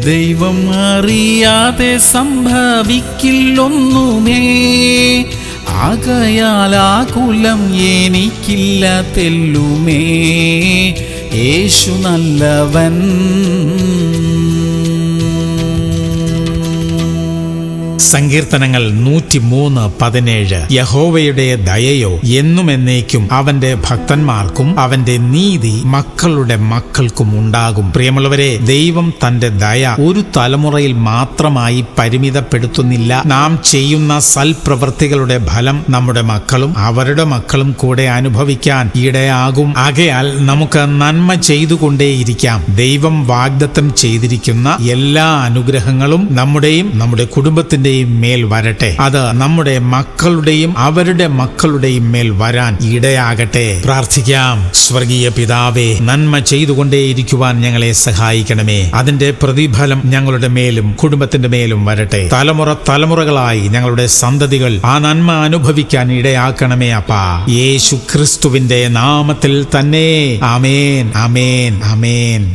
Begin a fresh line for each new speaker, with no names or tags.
ദൈവം അറിയാതെ സംഭവിക്കില്ലൊന്നുമേ, ആകയാൽ ആകുലം എനിക്കില്ല തെല്ലുമേ. യേശു നല്ലവൻ.
സങ്കീർത്തനങ്ങൾ 103:17. യഹോവയുടെ ദയയോ എന്നും എന്നേക്കും അവന്റെ ഭക്തന്മാർക്കും അവന്റെ നീതി മക്കളുടെ മക്കൾക്കും ഉണ്ടാകും. പ്രിയമുള്ളവരെ, ദൈവം തന്റെ ദയ ഒരു തലമുറയിൽ മാത്രമായി പരിമിതപ്പെടുത്തുന്നില്ല. നാം ചെയ്യുന്ന സൽപ്രവൃത്തികളുടെ ഫലം നമ്മുടെ മക്കളും അവരുടെ മക്കളും കൂടെ അനുഭവിക്കാൻ ഇടയാകും. ആകയാൽ നമുക്ക് നന്മ ചെയ്തുകൊണ്ടേയിരിക്കാം. ദൈവം വാഗ്ദത്തം ചെയ്തിരിക്കുന്ന എല്ലാ അനുഗ്രഹങ്ങളും നമ്മുടെ കുടുംബത്തിന്റെയും മേൽ വരട്ടെ. അത് നമ്മുടെ മക്കളുടെയും അവരുടെ മക്കളുടെയും മേൽ വരാൻ ഇടയാകട്ടെ. പ്രാർത്ഥിക്കാം. സ്വർഗീയ പിതാവേ, നന്മ ചെയ്തുകൊണ്ടേയിരിക്കുവാൻ ഞങ്ങളെ സഹായിക്കണമേ. അതിന്റെ പ്രതിഫലം ഞങ്ങളുടെ മേലും കുടുംബത്തിന്റെ മേലും വരട്ടെ. തലമുറകളായി ഞങ്ങളുടെ സന്തതികൾ ആ നന്മ അനുഭവിക്കാൻ ഇടയാക്കണമേ അപ്പാ. യേശു ക്രിസ്തുവിന്റെ നാമത്തിൽ തന്നെ. ആമേൻ, ആമേൻ, ആമേൻ.